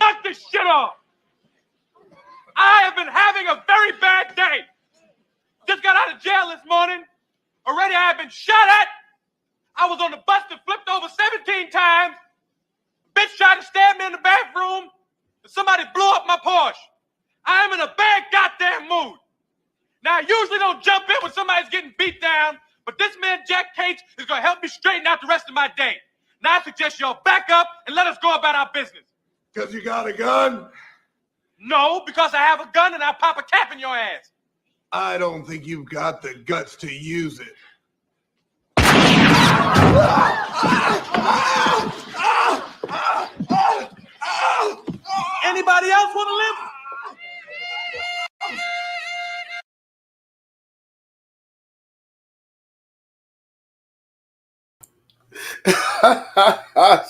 knock this shit off. I have been having a very bad day. Just got out of jail this morning. Already I have been shot at. I was on the bus that flipped over 17 times. Bitch tried to stab me in the bathroom. And somebody blew up my Porsche. I am in a bad goddamn mood. Now, I usually don't jump in when somebody's getting beat down, but this man, Jack Cates, is going to help me straighten out the rest of my day. Now, I suggest y'all back up and let us go about our business. Because you got a gun? No, because I have a gun and I'll pop a cap in your ass. I don't think you've got the guts to use it. Anybody else want to live?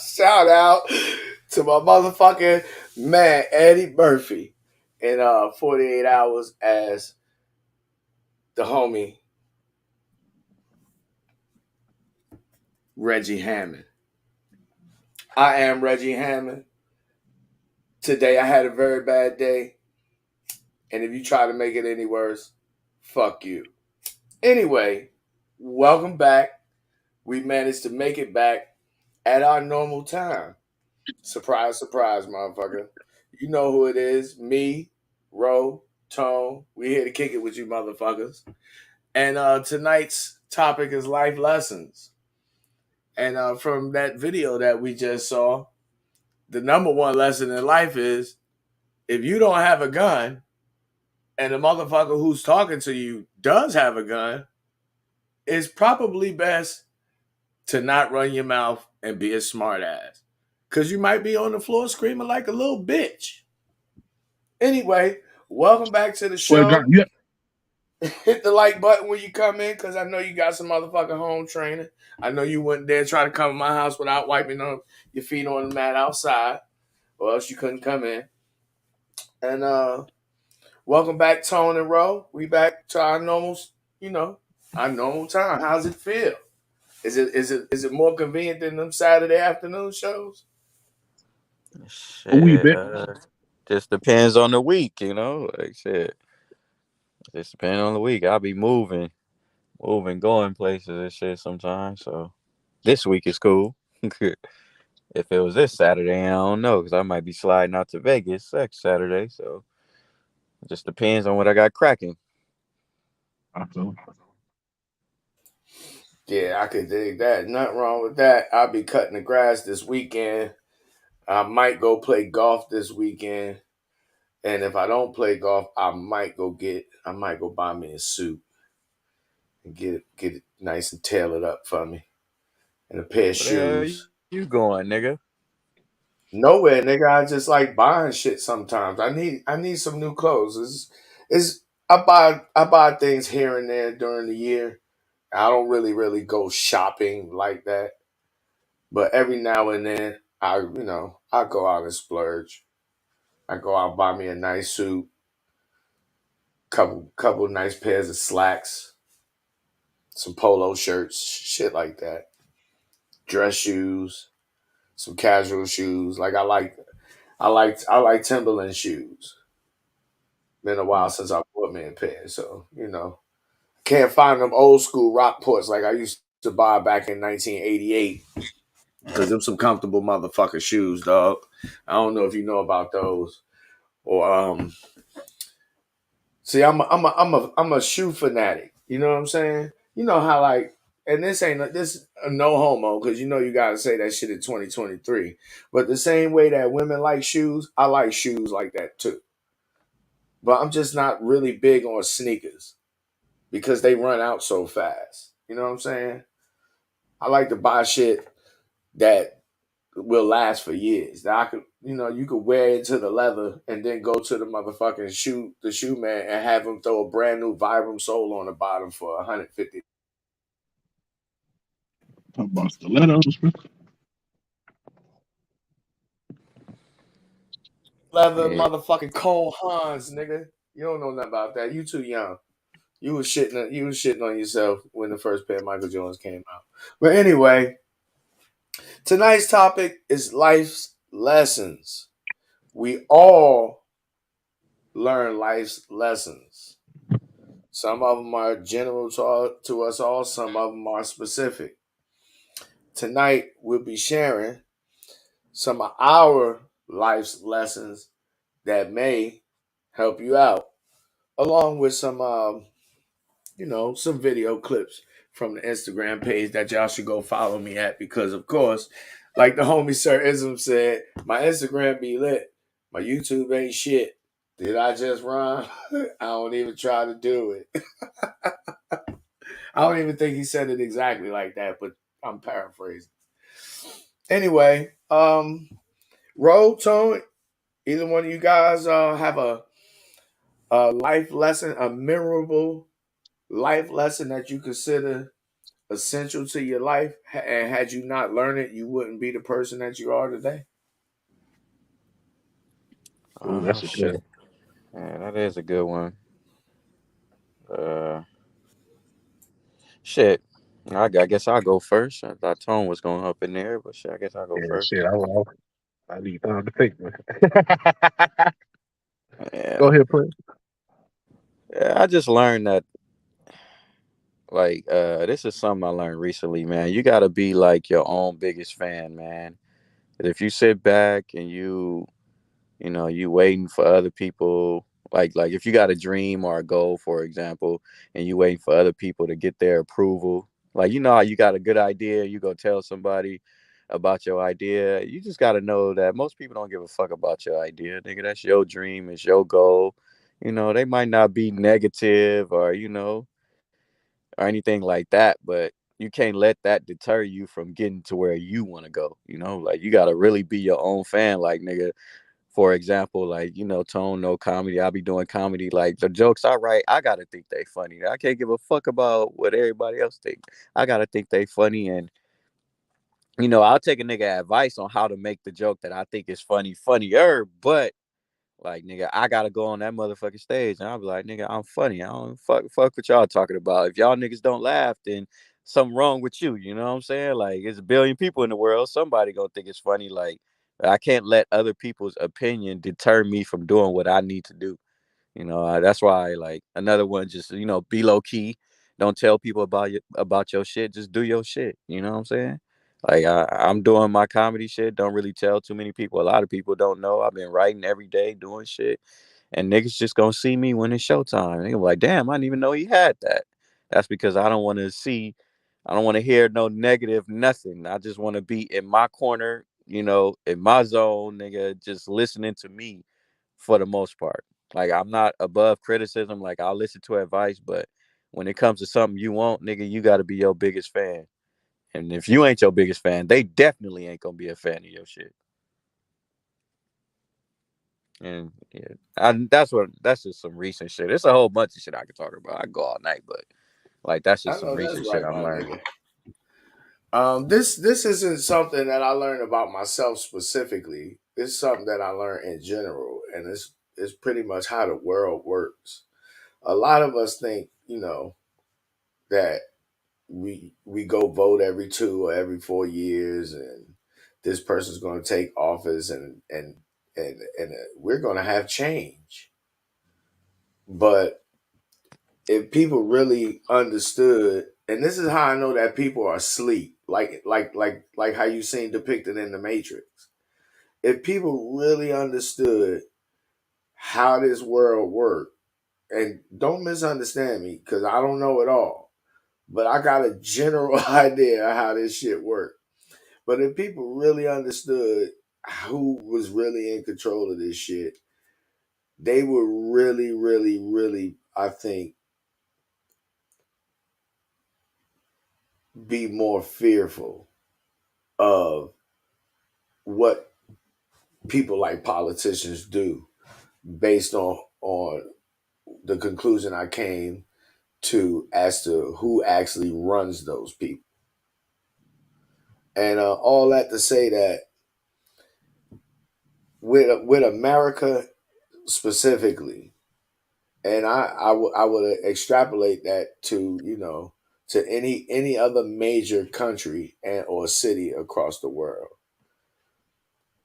Shout out to my motherfucking man Eddie Murphy in 48 Hours as the homie Reggie Hammond. I am Reggie Hammond. Today I had a very bad day, and if you try to make it any worse, fuck you. Anyway, welcome back. We managed to make it back at our normal time. Surprise, surprise, motherfucker. You know who it is. Me, Ro, Tone. We here to kick it with you motherfuckers. And tonight's topic is life lessons. And from that video that we just saw, the number one lesson in life is if you don't have a gun and the motherfucker who's talking to you does have a gun, it's probably best to not run your mouth and be a smart ass. Because you might be on the floor screaming like a little bitch. Anyway, welcome back to the show. Well, yeah. Hit the like button when you come in, because I know you got some motherfucking home training. I know you wouldn't dare try to come to my house without wiping on your feet on the mat outside, or else you couldn't come in. And welcome back, Tone and Ro. We back to our normal, our normal time. How's it feel? Is it more convenient than them Saturday afternoon shows? Shit, just depends on the week, like shit. Just depends on the week. I'll be moving, going places and shit sometimes. So this week is cool. If it was this Saturday, I don't know, because I might be sliding out to Vegas next Saturday. So it just depends on what I got cracking. Yeah, I could dig that. Nothing wrong with that. I'll be cutting the grass this weekend. I might go play golf this weekend. And if I don't play golf, I might go buy me a suit and get it nice and tailored up for me. And a pair of shoes. You going, nigga? Nowhere, nigga. I just like buying shit sometimes. I need some new clothes. I buy things here and there during the year. I don't really go shopping like that. But every now and then I go out and splurge. I go out and buy me a nice suit, couple nice pairs of slacks, some polo shirts, shit like that. Dress shoes, some casual shoes. Like I like Timberland shoes. Been a while since I bought me a pair, so can't find them old school Rockports like I used to buy back in 1988. Because them some comfortable motherfucking shoes, dog. I don't know if you know about those. Or see, I'm a shoe fanatic. You know what I'm saying? You know how and this no homo, because you gotta say that shit in 2023. But the same way that women like shoes, I like shoes like that too. But I'm just not really big on sneakers because they run out so fast. You know what I'm saying? I like to buy shit that will last for years. That I could, you could wear it to the leather and then go to the motherfucking shoe man and have him throw a brand new Vibram sole on the bottom for $150. Talk about stilettos. Leather motherfucking Cole Hans, nigga. You don't know nothing about that. You too young. You was shitting on yourself when the first pair of Michael Jordans came out. But anyway, tonight's topic is life's lessons. we all learn life's lessons. Some of them are general to us all, some of them are specific. Tonight, we'll be sharing some of our life's lessons that may help you out, along with some, some video clips from the Instagram page that y'all should go follow me at because, of course, like the homie Sir Ism said, my Instagram be lit, my YouTube ain't shit. Did I just rhyme? I don't even try to do it. I don't even think he said it exactly like that, but I'm paraphrasing. Anyway, Ro, Tone, either one of you guys have a life lesson, a memorable life lesson that you consider essential to your life, and had you not learned it, you wouldn't be the person that you are today? Ooh, Oh that's a good shit. one. Yeah, that is a good one. Shit. I guess I'll go first. I thought Tone was going up in there, but shit, I guess I'll go Yeah, first. shit. I need time to think, man. Yeah. Go ahead, Prince. Yeah, I just learned that this is something I learned recently, man. You gotta be like your own biggest fan, man. If you sit back and you waiting for other people, like if you got a dream or a goal, for example, and you waiting for other people to get their approval, like you know how you got a good idea, you go tell somebody about your idea. You just got to know that most people don't give a fuck about your idea, nigga. That's your dream, it's your goal. They might not be negative or anything like that, but you can't let that deter you from getting to where you want to go. Like you got to really be your own fan, like nigga. For example, like, Tone, no comedy. I'll be doing comedy. Like the jokes I write, I gotta think they funny. I can't give a fuck about what everybody else think. I gotta think they funny, and I'll take a nigga advice on how to make the joke that I think is funny funnier. But like, nigga, I gotta go on that motherfucking stage, and I'll be like, nigga, I'm funny. I don't fuck what y'all talking about. If y'all niggas don't laugh, then something wrong with you. You know what I'm saying? Like, there's a billion people in the world. Somebody gonna think it's funny. Like, I can't let other people's opinion deter me from doing what I need to do. That's why, like, another one, just be low key. Don't tell people about your shit. Just do your shit. You know what I'm saying? Like, I'm doing my comedy shit. Don't really tell too many people. A lot of people don't know. I've been writing every day, doing shit, and niggas just gonna see me when it's showtime. They gonna be like, damn, I didn't even know he had that. That's because I don't want to see. I don't want to hear no negative nothing. I just want to be in my corner, in my zone, nigga, just listening to me for the most part. Like, I'm not above criticism. Like, I'll listen to advice, but when it comes to something you want, nigga, you got to be your biggest fan. And if you ain't your biggest fan, they definitely ain't gonna be a fan of your shit. And yeah, that's just some recent shit. It's a whole bunch of shit I could talk about. I can go all night, but like that's I just some know that's recent shit right, I'm my learning. nigga. This isn't something that I learned about myself specifically. It's something that I learned in general, and it's pretty much how the world works. A lot of us think, that we go vote every 2 or every 4 years, and this person's going to take office, and we're going to have change. But if people really understood, and this is how I know that people are asleep, like how you seen depicted in the Matrix. If people really understood how this world worked, and don't misunderstand me because I don't know it all, but I got a general idea of how this shit worked. But if people really understood who was really in control of this shit, they would really, really, really, I think, be more fearful of what people like politicians do based on the conclusion I came to as to who actually runs those people. And all that to say that with America specifically, and I would extrapolate that to to any other major country and or city across the world.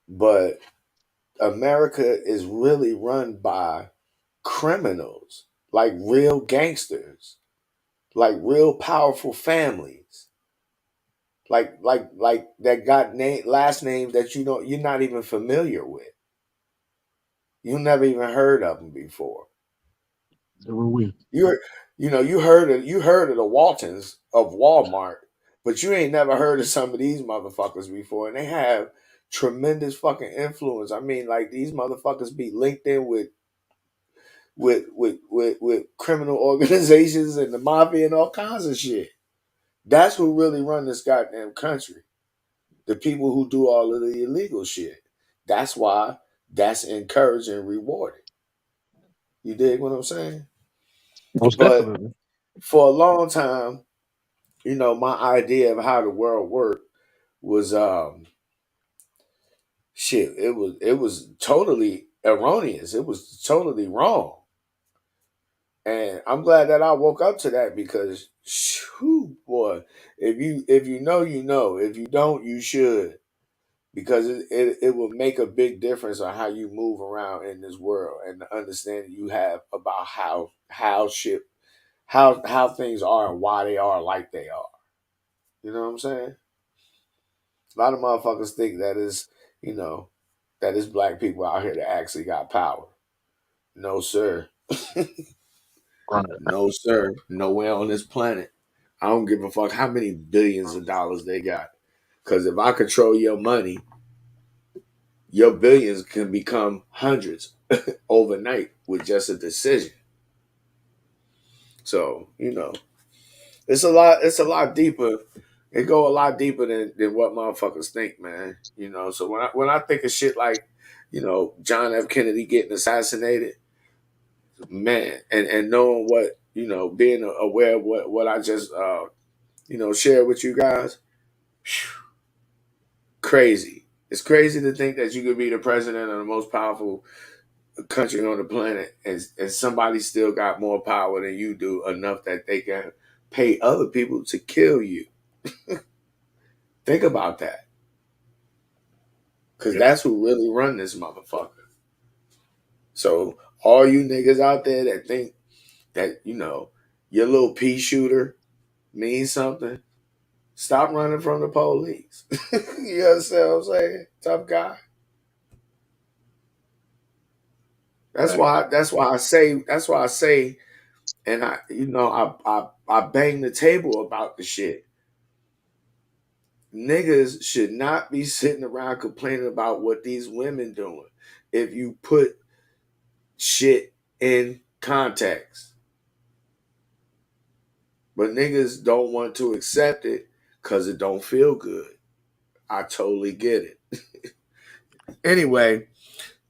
But America is really run by criminals, like real gangsters, like real powerful families, like that got last names that you're not even familiar with. You never even heard of them before. Never will. You're you heard of the Waltons of Walmart, but you ain't never heard of some of these motherfuckers before, and they have tremendous fucking influence. I mean, like these motherfuckers be linked in with criminal organizations and the mafia and all kinds of shit. That's who really run this goddamn country. The people who do all of the illegal shit. That's why that's encouraged and rewarded. You dig what I'm saying? Most But definitely. for a long time, my idea of how the world worked was shit. It was totally erroneous. It was totally wrong. And I'm glad that I woke up to that because, whew, boy, if you know, you know. If you don't, you should, because it will make a big difference on how you move around in this world and the understanding you have about how things are and why they are like they are. You know what I'm saying? A lot of motherfuckers think that is black people out here that actually got power. No, sir. Right. No, sir. Nowhere on this planet. I don't give a fuck how many billions of dollars they got. Because if I control your money, your billions can become hundreds overnight with just a decision. So, it's a lot deeper. It go a lot deeper than what motherfuckers think, man. So when I think of shit like, John F. Kennedy getting assassinated, man, and knowing what, being aware of what I just shared with you guys, crazy. It's crazy to think that you could be the president of the most powerful country on the planet, and somebody still got more power than you do, enough that they can pay other people to kill you. Think about that, because Yeah. that's who really run this motherfucker. So all you niggas out there that think that your little pea shooter means something, stop running from the police. You understand what I'm saying? Tough guy. That's Right. why. That's why I say. That's why I say. And I bang the table about the shit. Niggas should not be sitting around complaining about what these women doing. If you put shit in context, but niggas don't want to accept it because it don't feel good. I totally get it. Anyway,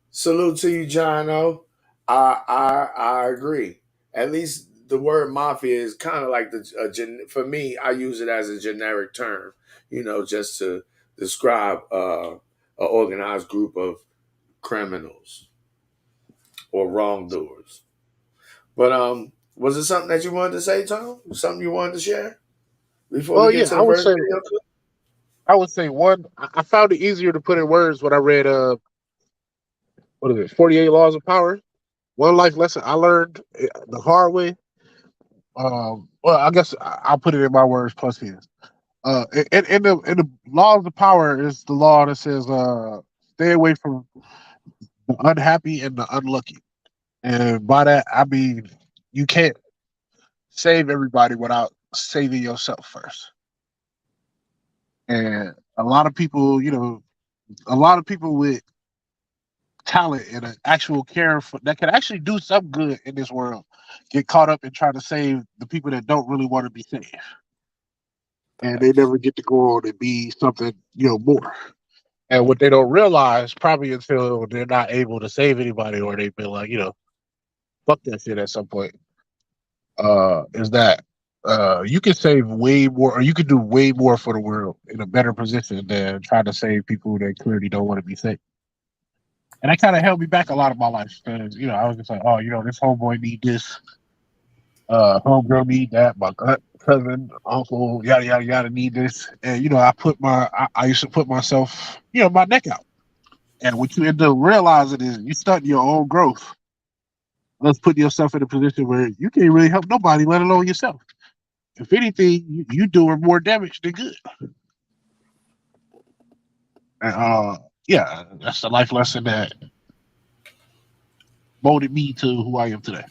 salute to you, John O. I agree. At least the word mafia is kind of like for me. I use it as a generic term, just to describe an organized group of criminals or wrongdoers. But was it something that you wanted to say, Tom? Something you wanted to share before Well, we get yeah, to the first video? one. I found it easier to put in words when I read what is it, 48 Laws of Power. One life lesson I learned the hard way. Well, I guess I'll put it in my words plus his. In the laws of power is the law that says stay away from the unhappy and the unlucky. And by that I mean you can't save everybody without saving yourself first. And a lot of people with talent and an actual care for that can actually do some good in this world get caught up in trying to save the people that don't really want to be saved. And they Facts. never get to go on and be something, more. And what they don't realize, probably until they're not able to save anybody or they've been like, fuck that shit at some point, is that you can save way more or you could do way more for the world in a better position than trying to save people that clearly don't want to be saved. And that kind of held me back a lot of my life because, I was just like, oh, this homeboy need this, homegirl need that, my cousin, uncle, yada yada yada need this. And I used to put myself, my neck out. And what you end up realizing is you stunt your own growth. Let's put yourself in a position where you can't really help nobody, let alone yourself. If anything, you doing more damage than good. And yeah, that's the life lesson that molded me to who I am today.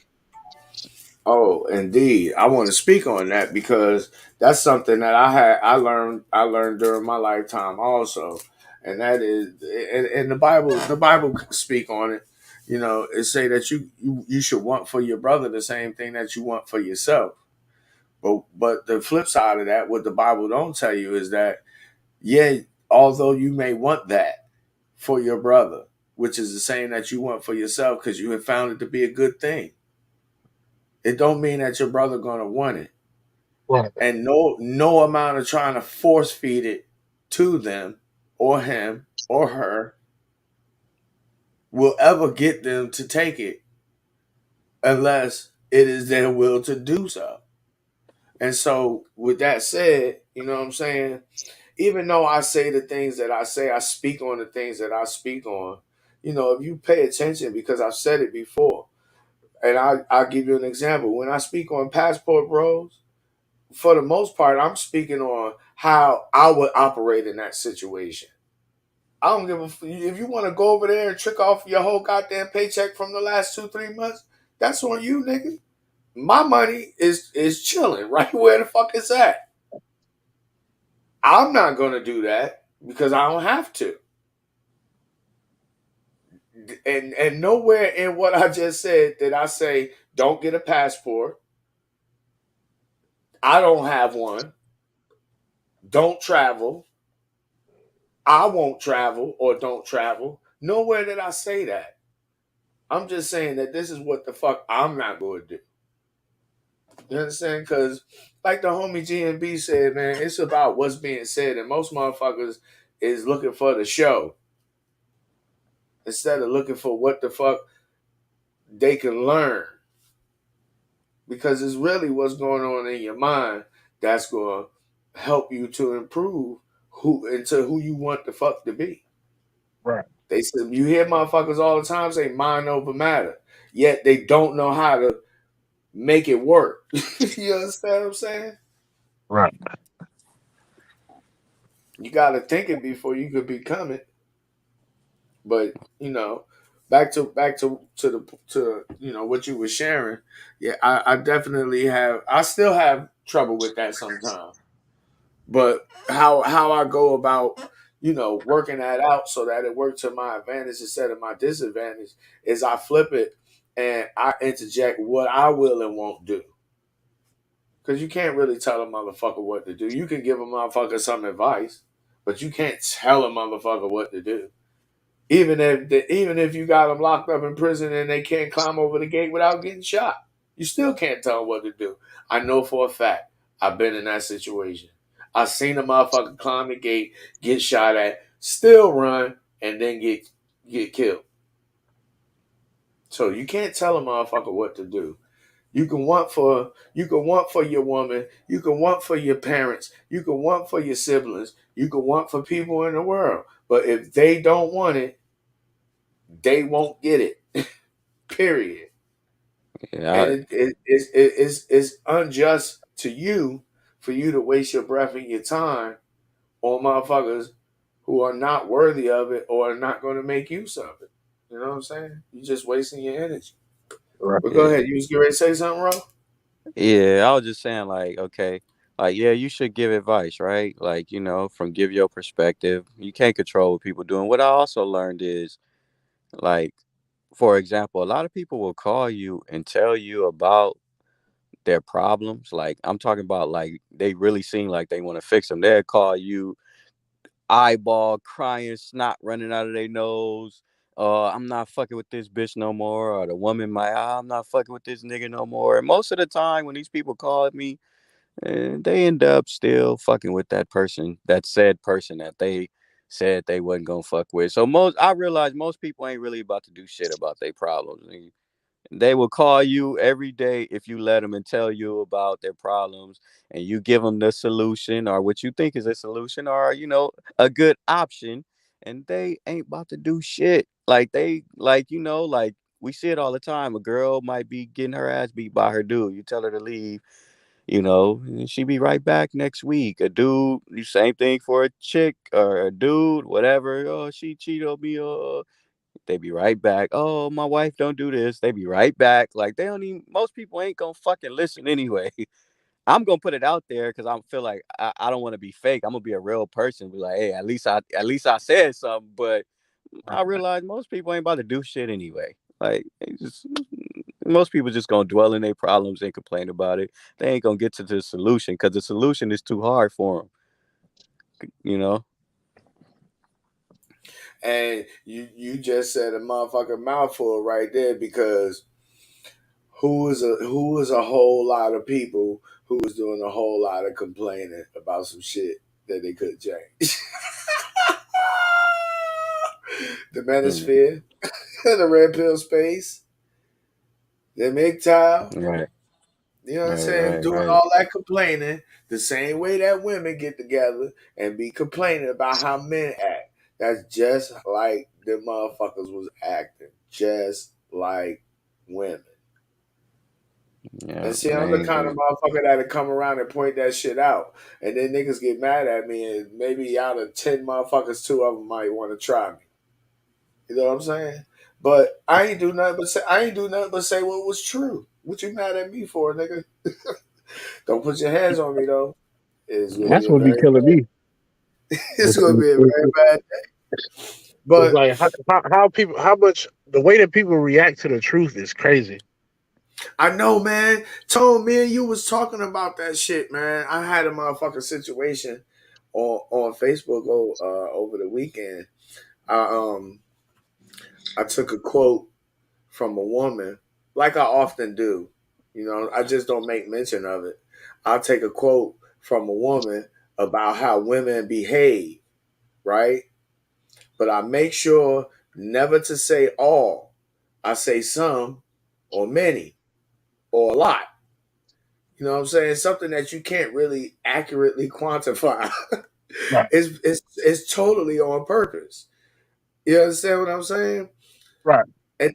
Oh, indeed. I want to speak on that because that's something that I learned during my lifetime also. And that is and the Bible speak on it. You know, it say that you should want for your brother the same thing that you want for yourself. But the flip side of that, what the Bible don't tell you is that, yeah, although you may want that for your brother, which is the same that you want for yourself because you have found it to be a good thing, it don't mean that your brother gonna want it. Right. And no amount of trying to force feed it to them or him or her will ever get them to take it unless it is their will to do so. And so with that said, you know what I'm saying? Even though I say the things that I say, I speak on the things that I speak on. You know, if you pay attention, because I've said it before, and I'll give you an example. When I speak on Passport Bros, for the most part, I'm speaking on how I would operate in that situation. I don't give a if you want to go over there and trick off your whole goddamn paycheck from the last 2-3 months. That's on you, nigga. My money is chilling right where the fuck it's at. I'm not gonna do that because I don't have to. And nowhere in what I just said did I say don't get a passport. I don't have one. Don't travel. I won't travel or don't travel. Nowhere did I say that. I'm just saying that this is what the fuck I'm not going to do. You understand? Because, like the homie GNB said, man, it's about what's being said, and most motherfuckers is looking for the show instead of looking for what the fuck they can learn. Because it's really what's going on in your mind that's going to help you to improve who you want the fuck to be. Right. They said you hear motherfuckers all the time say mind over matter, yet they don't know how to make it work. You understand what I'm saying? Right. You got to think it before you could become it. But you know, back to you know what you were sharing. Yeah, I definitely have. I still have trouble with that sometimes. But how I go about working that out so that it works to my advantage instead of my disadvantage is I flip it and I interject what I will and won't do. Because you can't really tell a motherfucker what to do. You can give a motherfucker some advice, but you can't tell a motherfucker what to do. Even if you got them locked up in prison and they can't climb over the gate without getting shot, you still can't tell them what to do. I know for a fact I've been in that situation. I've seen a motherfucker climb the gate, get shot at, still run, and then get killed. So you can't tell a motherfucker what to do. You can want for your woman, you can want for your parents, you can want for your siblings, you can want for people in the world. But if they don't want it, they won't get it. Period. Yeah, And it's unjust to you for you to waste your breath and your time on motherfuckers who are not worthy of it or are not going to make use of it. You know what I'm saying? You're just wasting your energy. Right. But go yeah, ahead. You was getting ready to say something, Ro? yeah. I was just saying, like, okay, like, yeah, you should give advice, right? Like, from give your perspective. You can't control what people doing. What I also learned is, like, for example, a lot of people will call you and tell you about their problems. Like, I'm talking about, like, they really seem like they want to fix them. They'll call you eyeball crying, snot running out of their nose. I'm not fucking with this bitch no more. Or the woman might, I'm not fucking with this nigga no more. And most of the time when these people call me, they end up still fucking with that person, that said person that they said they wasn't gonna fuck with. So I realize most people ain't really about to do shit about their problems. They will call you every day if you let them and tell you about their problems, and you give them the solution or what you think is a solution or a good option, and they ain't about to do shit. Like like we see it all the time. A girl might be getting her ass beat by her dude. You tell her to leave, and she be right back next week. A dude, the same thing for a chick or a dude, whatever. Oh, she cheated on me. They be right back. Oh, my wife don't do this. They be right back. Like they don't even. Most people ain't gonna fucking listen anyway. I'm gonna put it out there because I feel like I don't want to be fake. I'm gonna be a real person. Be like, hey, at least I said something. But I realize most people ain't about to do shit anyway. Like most people just gonna dwell in their problems and complain about it. They ain't gonna get to the solution because the solution is too hard for them. And you just said a motherfucking mouthful right there, because who is a whole lot of people who was doing a whole lot of complaining about some shit that they couldn't change. The manosphere, the red pill space, the MGTOW. Right. You know what I'm Right. saying? Right. Doing Right. all that complaining the same way that women get together and be complaining about how men act. That's just like the motherfuckers was acting. Just like women. Yeah. And see, I'm the kind of motherfucker that'll come around and point that shit out. And then niggas get mad at me, and maybe out of 10 motherfuckers, 2 of them might want to try me. You know what I'm saying? But I ain't do nothing but say what was true. What you mad at me for, nigga? Don't put your hands on me though. It's gonna That's be a what be very killing me. it's gonna be a very bad day. It's But like how much the way that people react to the truth is crazy. I know, man. Tone, me and you was talking about that shit, man. I had a motherfucking situation on Facebook over the weekend. I took a quote from a woman, like I often do. I just don't make mention of it. I'll take a quote from a woman about how women behave, right? But I make sure never to say all. I say some or many or a lot. You know what I'm saying? Something that you can't really accurately quantify. Right. It's totally on purpose. You understand what I'm saying? Right. And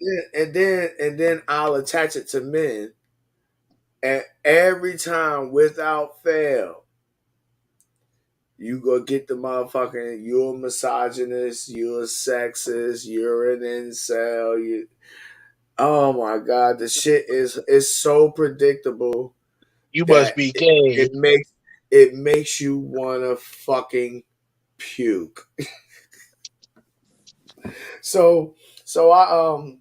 then I'll attach it to men. And every time without fail, you go get the motherfucking, you're a misogynist, you're a sexist, you're an incel, oh my God, the shit is so predictable You must that be it, gay. it makes you wanna fucking puke. So I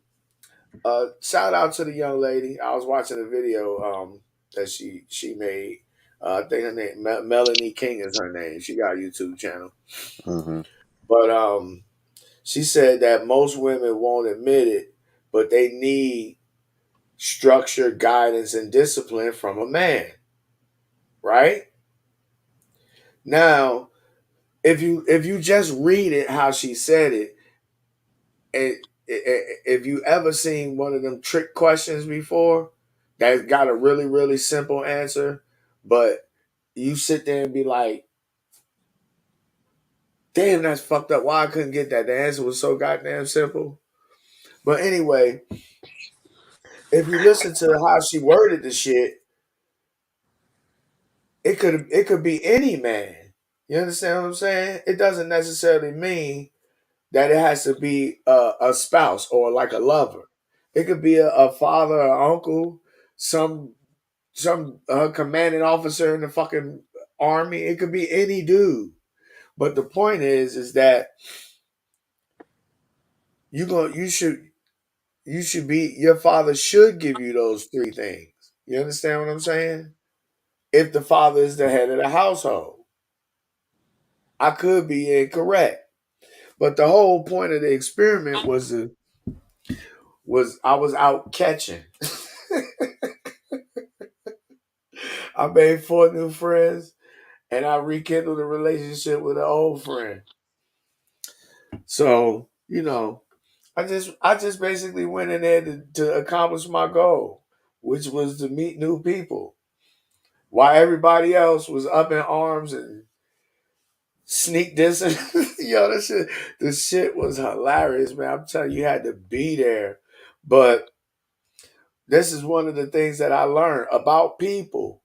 shout out to the young lady. I was watching a video that she made. I think her name Melanie King is her name. She got a YouTube channel. Mm-hmm. But she said that most women won't admit it, but they need structure, guidance, and discipline from a man. Right? Now, if you just read it how she said it, and if you ever seen one of them trick questions before that got a really, really simple answer, but you sit there and be like, damn, that's fucked up. Why I couldn't get that? The answer was so goddamn simple. But anyway, if you listen to how she worded the shit, it could be any man. You understand what I'm saying? It doesn't necessarily mean that it has to be a spouse or like a lover. It could be a father, or uncle, some commanding officer in the fucking army. It could be any dude. But the point is that you should be, your father should give you those 3 things. You understand what I'm saying? If the father is the head of the household. I could be incorrect. But the whole point of the experiment was I was out catching. I made 4 new friends, and I rekindled a relationship with an old friend. So, I just basically went in there to accomplish my goal, which was to meet new people. While everybody else was up in arms and sneak dissing Yo, the shit was hilarious, man. I'm telling you, you had to be there. But this is one of the things that I learned about people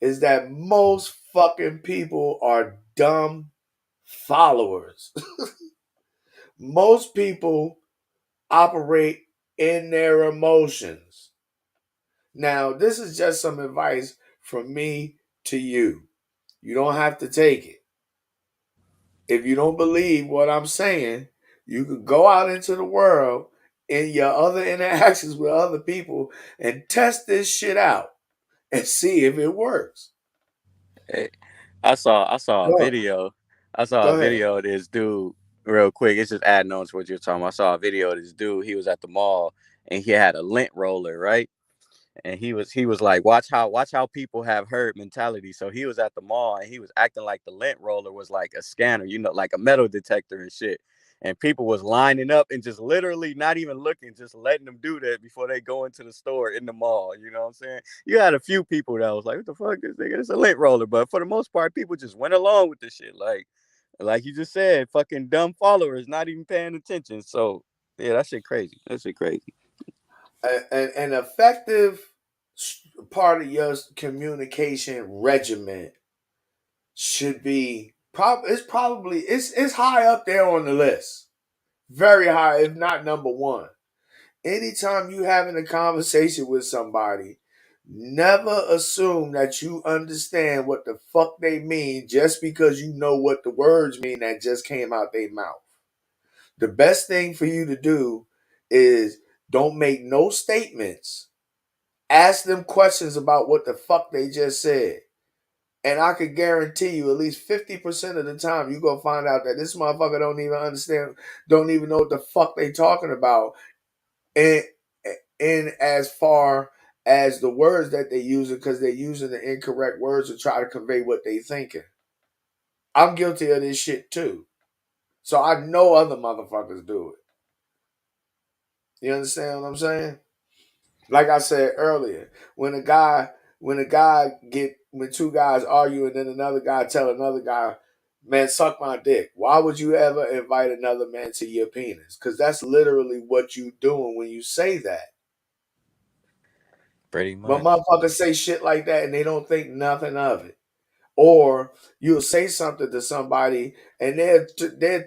is that most fucking people are dumb followers. Most people operate in their emotions. Now, this is just some advice from me to you. You don't have to take it. If you don't believe what I'm saying, you could go out into the world in your other interactions with other people and test this shit out and see if it works. Hey, I saw a Go, video. I saw a go ahead. video of this dude real quick. It's just adding on to what you're talking about. I saw a video of this dude. He was at the mall and he had a lint roller, right? And he was like, watch how people have herd mentality. So he was at the mall and he was acting like the lint roller was like a scanner, like a metal detector and shit. And people was lining up and just literally not even looking, just letting them do that before they go into the store in the mall. You know what I'm saying? You had a few people that was like, what the fuck is this? It's a lint roller. But for the most part, people just went along with this shit. Like you just said, fucking dumb followers, not even paying attention. So yeah, that shit crazy. That shit crazy. An effective part of your communication regimen should be it's high up there on the list. Very high, if not number one. Anytime you having a conversation with somebody, never assume that you understand what the fuck they mean just because you know what the words mean that just came out their mouth. The best thing for you to do is don't make no statements. Ask them questions about what the fuck they just said. And I could guarantee you at least 50% of the time you're going to find out that this motherfucker don't even understand, don't even know what the fuck they talking about. And as far as the words that they're using, because they're using the incorrect words to try to convey what they thinking. I'm guilty of this shit too. So I know other motherfuckers do it. You understand what I'm saying? Like I said earlier, when two guys argue and then another guy tell another guy, man, suck my dick. Why would you ever invite another man to your penis? Because that's literally what you doing when you say that. Pretty But much. motherfuckers say shit like that and they don't think nothing of it. Or you'll say something to somebody and they're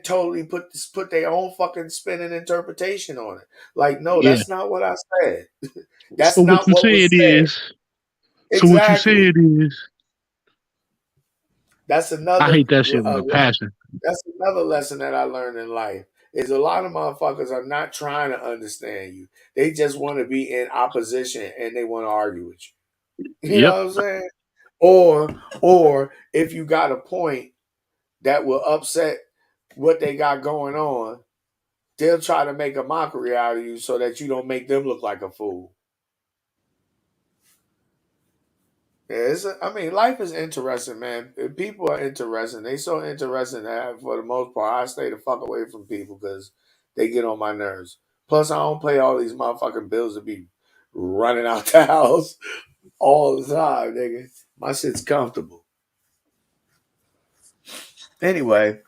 totally put their own fucking spin and interpretation on it. Like, no, Yeah. that's not what I said. So That's what not you what was said said. is. So what you Exactly. said is. That's I another. hate that shit with a passion. That's another lesson that I learned in life. Is a lot of motherfuckers are not trying to understand you. They just want to be in opposition and they want to argue with you. You know Yep. what I'm saying? Or if you got a point that will upset what they got going on, they'll try to make a mockery out of you so that you don't make them look like a fool. Yeah, life is interesting, man. People are interesting. They so interesting that for the most part, I stay the fuck away from people because they get on my nerves. Plus, I don't pay all these motherfucking bills to be running out the house all the time, nigga. My shit's comfortable. Anyway,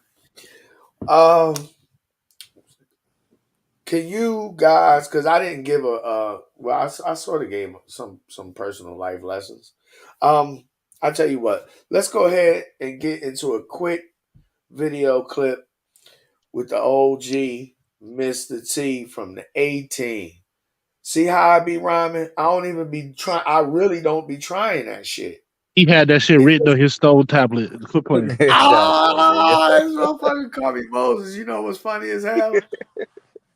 can you guys? Because I didn't give I sort of gave some personal life lessons. I tell you what. Let's go ahead and get into a quick video clip with the OG Mr. T from the A-Team. See how I be rhyming? I don't even be trying. I really don't be trying that shit. He had that shit It written just, on his stone tablet. Quit playing. Shout out to the nigga. this motherfucker call me Moses. You know what's funny as hell?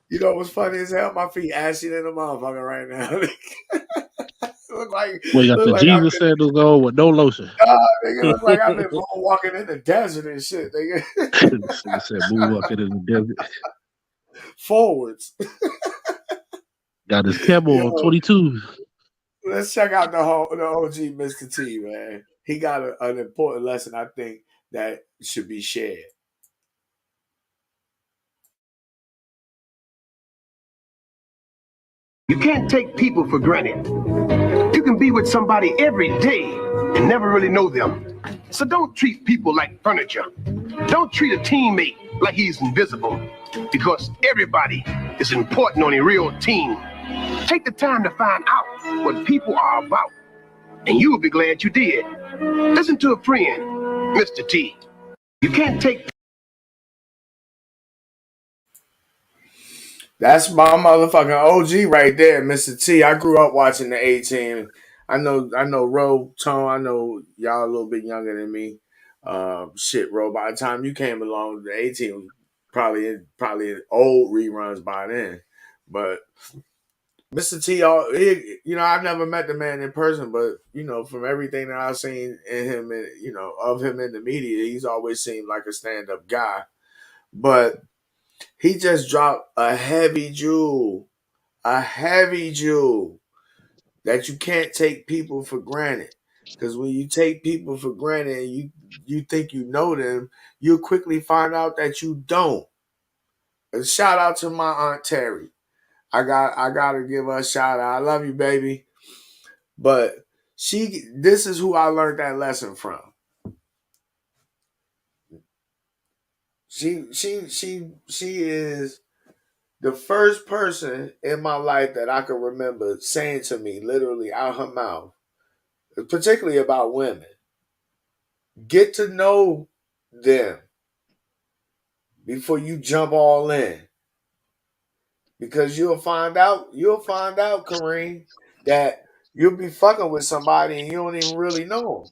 You know what's funny as hell? My feet ashy than a motherfucker right now. look like Well, you got the I've been, Jesus sandals on with no lotion. nigga, look like I've been walking in the desert and shit, nigga. He said, move up in the desert. Forwards. Got his camel on 22. Let's check out the OG Mr. T, man. He got an important lesson, I think, that should be shared. You can't take people for granted. You can be with somebody every day and never really know them. So don't treat people like furniture. Don't treat a teammate like he's invisible, because everybody is important on a real team. Take the time to find out what people are about, and you will be glad you did. Listen to a friend, Mr. T. You can't take. That's my motherfucking OG right there, Mr. T. I grew up watching the A-Team. I know Ro, Tone, I know y'all a little bit younger than me. Shit, Ro, by the time you came along, the A-Team was probably old reruns by then. But Mr. T, I've never met the man in person, but from everything that I've seen in him, and of him in the media, he's always seemed like a stand-up guy. But he just dropped a heavy jewel that you can't take people for granted. Because when you take people for granted and you think you know them, you'll quickly find out that you don't. And shout out to my Aunt Terry. I gotta give her a shout out. I love you, baby. But this is who I learned that lesson from. She is the first person in my life that I can remember saying to me, literally out her mouth, particularly about women, get to know them before you jump all in. Because you'll find out, Kareem, that you'll be fucking with somebody and you don't even really know them.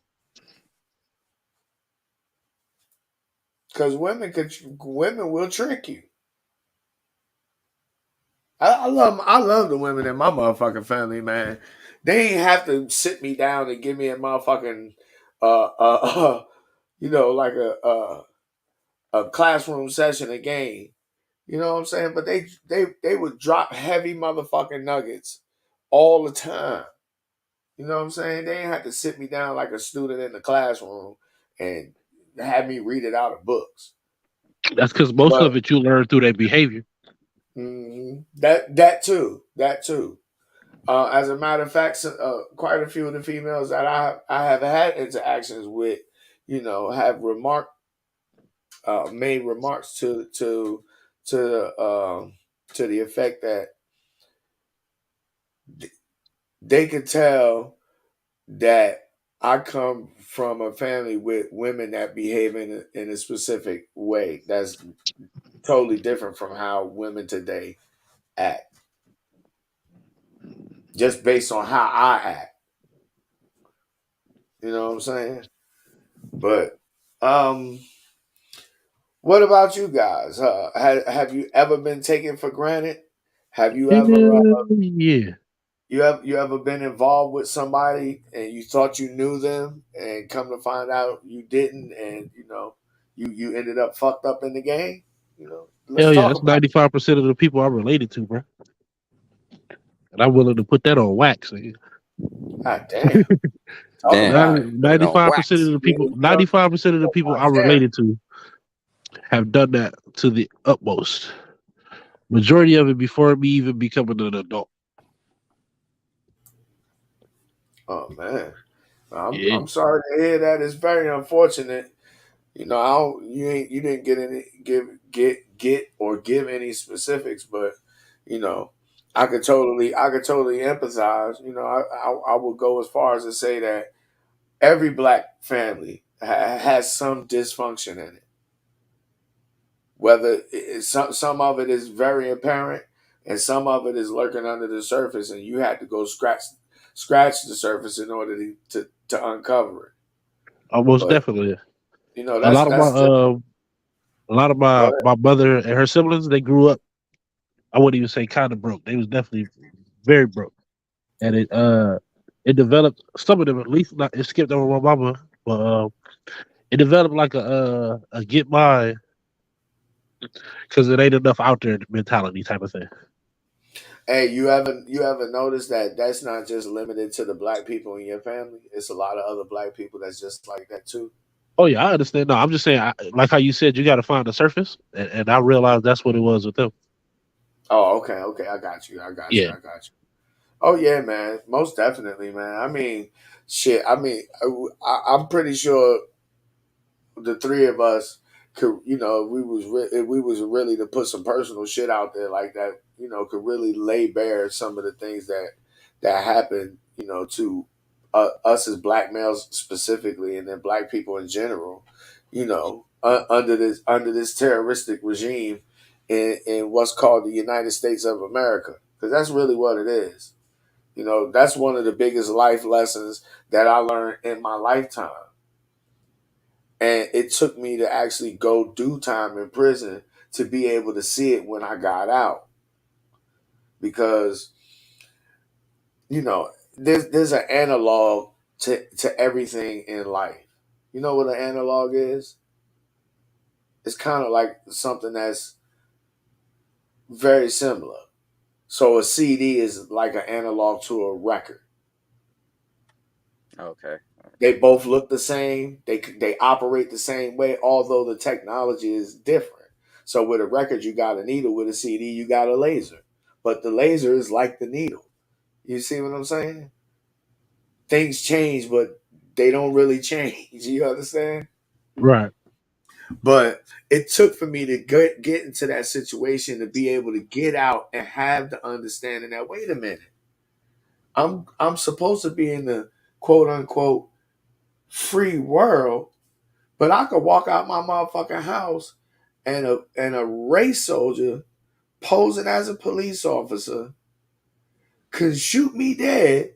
Because women will trick you. I love the women in my motherfucking family, man. They ain't have to sit me down and give me a motherfucking like a classroom session a game. You know what I'm saying? But they would drop heavy motherfucking nuggets all the time. You know what I'm saying? They ain't have to sit me down like a student in the classroom and have me read it out of books. That's because most of it you learn through their behavior. Mm-hmm. That too. As a matter of fact, quite a few of the females that I have had interactions with, have made remarks to the effect that they could tell that I come from a family with women that behave in a specific way that's totally different from how women today act, just based on how I act. You know what I'm saying? But what about you guys? Have you ever been taken for granted? Have you ever Yeah. you ever been involved with somebody and you thought you knew them and come to find out you didn't, and you ended up fucked up in the game? Let's Hell yeah, talk that's about 95% of the people I'm related to, bro. And I'm willing to put that on wax. it. God damn. Talk Damn, about it. put it on 95% wax. of the people, 95% of the people I'm related to have done that to the utmost. Majority of it before me even becoming an adult. Oh man. Yeah. I'm sorry to hear that. It's very unfortunate. You didn't give any specifics, but I could totally empathize. I would go as far as to say that every black family has some dysfunction in it. Whether some of it is very apparent and some of it is lurking under the surface, and you had to go scratch the surface in order to uncover it. Almost But definitely. A that's lot of my just, a lot of my mother and her siblings, they grew up, I wouldn't even say kind of broke. They was definitely very broke. And it developed, some of them at least, not it skipped over my mama, but it developed like a get mine because it ain't enough out there mentality type of thing. Hey, you ever noticed that that's not just limited to the black people in your family? It's a lot of other black people that's just like that too. Oh yeah, I understand. No, I'm just saying, like how you said, you got to find the surface, and I realized that's what it was with them. Oh, okay, I got you. Yeah, Oh yeah, man, most definitely, man. I mean, shit. I mean, I'm pretty sure the three of us could, you know, if we was really to put some personal shit out there like that, you know, could really lay bare some of the things that happen, you know, to us as black males specifically, and then black people in general, you know, under this terroristic regime in what's called the United States of America, because that's really what it is. You know, that's one of the biggest life lessons that I learned in my lifetime. And it took me to actually go do time in prison to be able to see it when I got out. Because, you know, there's an analog to everything in life. You know what an analog is? It's kind of like something that's very similar. So a CD is like an analog to a record. Okay. They both look the same. They operate the same way, although the technology is different. So with a record, you got a needle. With a CD, you got a laser. But the laser is like the needle. You see what I'm saying? Things change, but they don't really change. You understand? Right. But it took for me to get into that situation to be able to get out and have the understanding that, wait a minute, I'm supposed to be in the quote unquote free world, but I could walk out my motherfucking house and a race soldier posing as a police officer could shoot me dead,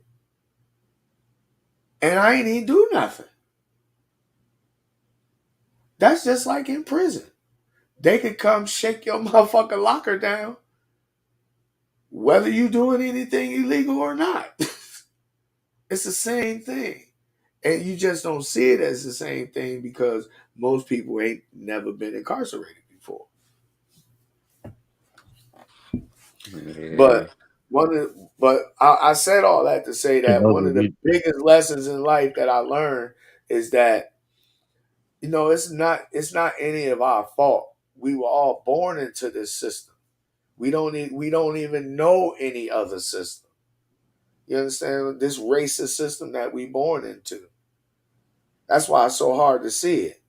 and I ain't even do nothing. That's just like in prison. They could come shake your motherfucking locker down, whether you doing anything illegal or not. It's the same thing. And you just don't see it as the same thing because most people ain't never been incarcerated before. Yeah. But I said all that to say Yeah, that one of the biggest lessons in life that I learned is that, you know, it's not any of our fault. We were all born into this system. We don't even know any other system. You understand? This racist system that we born into. That's why it's so hard to see it.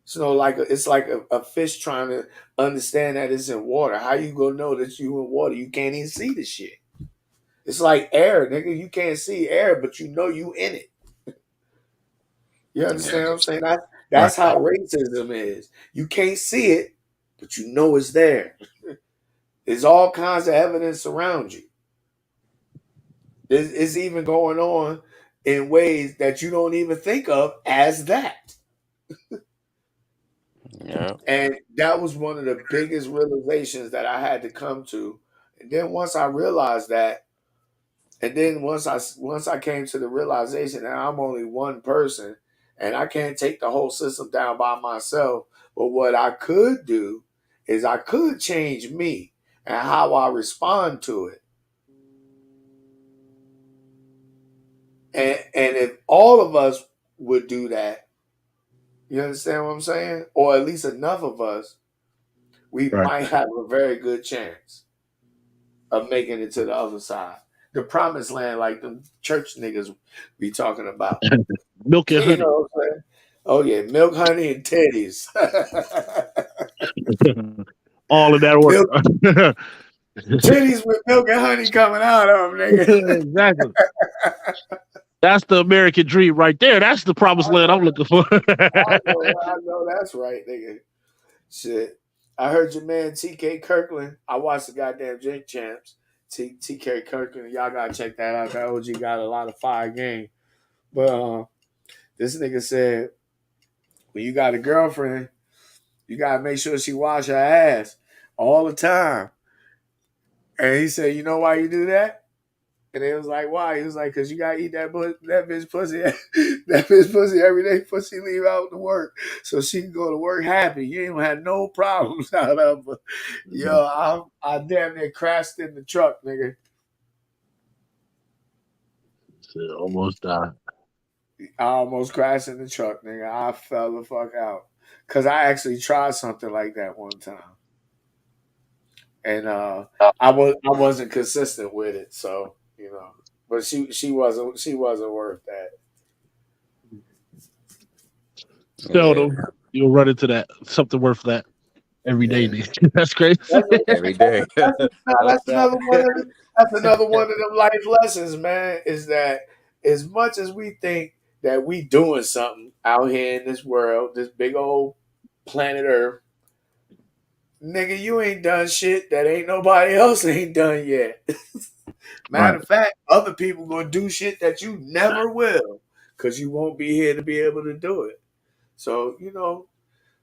So it's like a fish trying to understand that it's in water. How you gonna know that you in water? You can't even see the shit. It's like air, nigga. You can't see air, but you know you in it. You understand what I'm saying? right. That's how racism is. You can't see it, but you know it's there. There's all kinds of evidence around you. It's even going on in ways that you don't even think of as that. Yeah. And that was one of the biggest realizations that I had to come to. And then once I realized that, and then once I came to the realization that I'm only one person and I can't take the whole system down by myself, but what I could do is I could change me and how I respond to it. And if all of us would do that, you understand what I'm saying? Or at least enough of us, we Right. might have a very good chance of making it to the other side. The promised land, like the church niggas be talking about. Milk and You honey. know what I'm saying? Oh yeah, milk, honey, and teddies. All of that work. Milk, titties with milk and honey coming out of them, nigga. Exactly. That's the American dream right there. That's the promised land I'm looking for. I know that's right, nigga. Shit. I heard your man T.K. Kirkland. I watched the goddamn Drink Champs. T.K. Kirkland. Y'all gotta check that out. That OG got a lot of fire game. But this nigga said, when you got a girlfriend, you gotta make sure she wash her ass all the time. And he said, you know why you do that? And it was like, why? He was like, because you gotta eat that bitch pussy, that bitch pussy every day before she leave out to work, so she can go to work happy. You ain't gonna have no problems out of her. Yo, I damn near crashed in the truck, nigga. Almost died. I almost crashed in the truck, nigga. I fell the fuck out because I actually tried something like that one time, and I wasn't consistent with it, so you know. But she wasn't worth that. Seldom. You'll run into that something worth that every day. Yeah. Nigga. That's crazy. Every day. That's What's another that? one of them, that's another one of them life lessons, man, is that as much as we think that we doing something out here in this world, this big old planet Earth, nigga, you ain't done shit that ain't nobody else ain't done yet. Matter Right. of fact, other people gonna do shit that you never will, because you won't be here to be able to do it. So,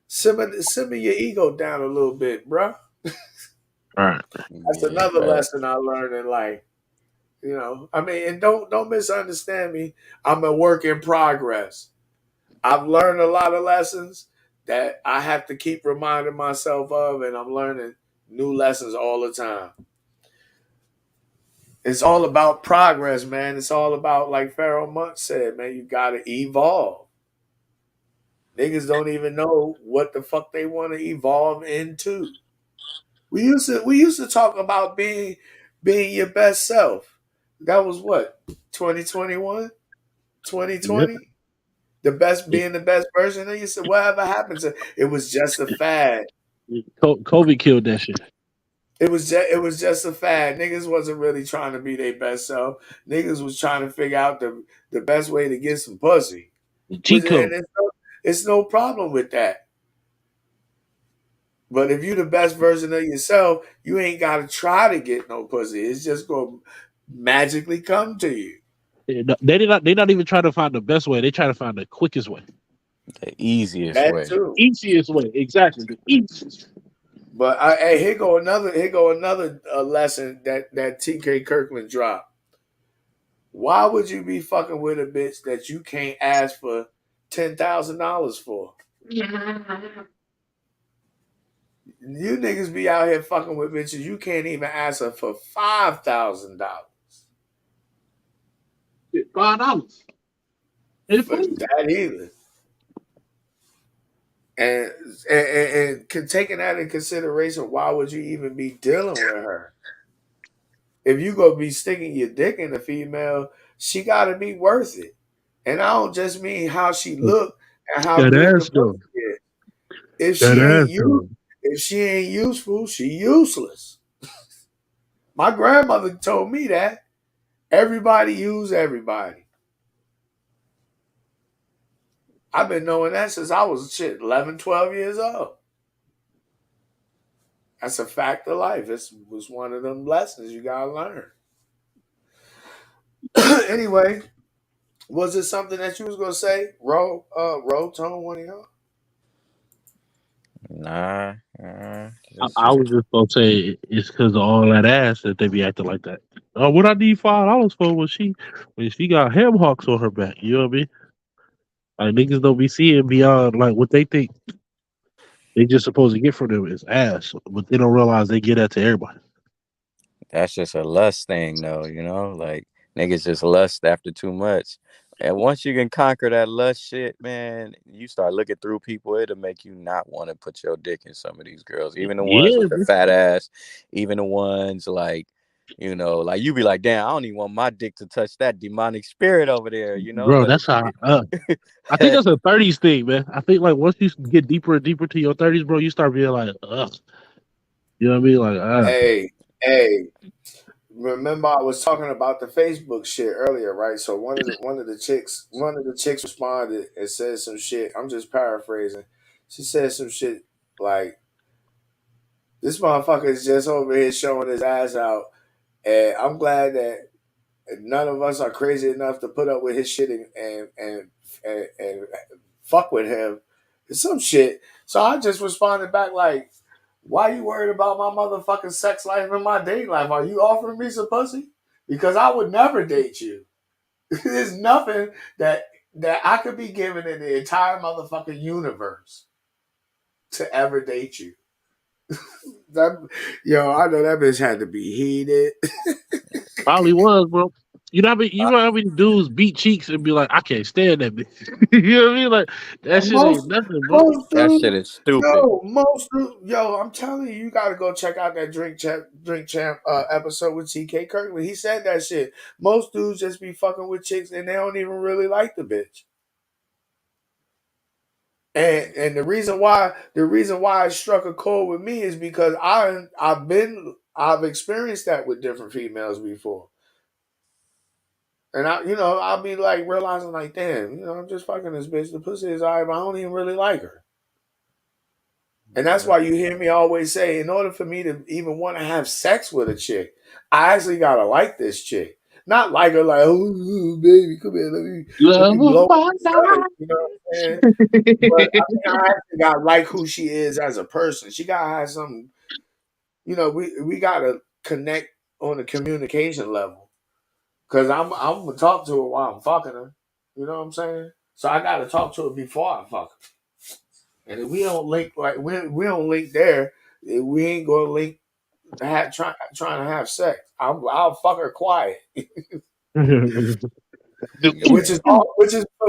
simmer your ego down a little bit, bruh. Right. That's Yeah, another facts. lesson I learned in life. I mean, and don't misunderstand me. I'm a work in progress. I've learned a lot of lessons that I have to keep reminding myself of, and I'm learning new lessons all the time. It's all about progress, man. It's all about, like Pharaoh Monk said, man, you gotta evolve. Niggas don't even know what the fuck they want to evolve into. We used to talk about being your best self. That was what, 2021? Yep. 2020, being the best version of yourself. Whatever happened to it was just a fad. Kobe killed that shit. It was just a fad. Niggas wasn't really trying to be their best self. Niggas was trying to figure out the best way to get some pussy. Cheat And code. it's no problem with that. But if you the best version of yourself, you ain't gotta try to get no pussy. It's just gonna magically come to you. They did not. They not even trying to find the best way. They try to find the quickest way, The easiest That way. too. easiest way. Exactly. The easiest. But hey, here go another lesson that TK Kirkland dropped. Why would you be fucking with a bitch that you can't ask for $10,000 for? You niggas be out here fucking with bitches you can't even ask her for $5,000 $5. for that either. And, taking that in consideration, why would you even be dealing with her? If you gonna be sticking your dick in a female, she gotta be worth it. And I don't just mean how she look and how That good the ass pussy though. is. If That she ain't ass you, though. if she ain't useful, she useless. My grandmother told me that. Everybody use everybody. I've been knowing that since I was 11, 12 years old. That's a fact of life. This was one of them lessons you gotta learn. Anyway, was it something that you was gonna say? Roll tone, one of y'all? Nah, just I was just gonna say it's because of all that ass that they be acting like that. What I need $5 for when she got ham hocks on her back. You know what I mean? Like niggas don't be seeing beyond like what they think they just supposed to get from them is ass, but they don't realize they get that to everybody. that's just a lust thing, though. Like niggas just lust after too much. And once you can conquer that lust shit, man, you start looking through people. It'll make you not want to put your dick in some of these girls, even the ones Yeah, with the fat ass, even the ones like you be like, damn, I don't even want my dick to touch that demonic spirit over there, bro. But That's how. I think that's a 30s thing, man. I think like once you get deeper and deeper to your 30s, bro, you start being like, ugh. You know what I mean? Like, Hey, remember I was talking about the Facebook shit earlier, right? So one of the chicks responded and said some shit. I'm just paraphrasing. She said some shit like, "This motherfucker is just over here showing his ass out, and I'm glad that none of us are crazy enough to put up with his shit and fuck with him." Some shit. So I just responded back like, "Why you worried about my motherfucking sex life and my date life? Are you offering me some pussy? Because I would never date you. There's nothing that I could be given in the entire motherfucking universe to ever date you." That, I know that bitch had to be heated. probably was, bro. You know how many dudes beat cheeks and be like, I can't stand that bitch. You know what I mean? Like that shit Most ain't nothing, bro. most that dudes, shit is stupid. I'm telling you, you gotta go check out that Drink Champ episode with TK Kirkland. He said that shit. Most dudes just be fucking with chicks and they don't even really like the bitch. And the reason why it struck a chord with me is because I've experienced that with different females before. And I'll be like realizing like, damn, I'm just fucking this bitch. The pussy is alright, but I don't even really like her. And that's why you hear me always say, in order for me to even want to have sex with a chick, I actually gotta like this chick. Not like her like, oh baby, come here, let me Love will blow find her out. face. You know what I'm saying? But I actually gotta like who she is as a person. She gotta have some, we gotta connect on a communication level. Cause I'm gonna talk to her while I'm fucking her. You know what I'm saying? So I gotta talk to her before I fuck her. And if we don't link like we don't link there, we ain't gonna link trying to have sex. I'll fuck her quiet,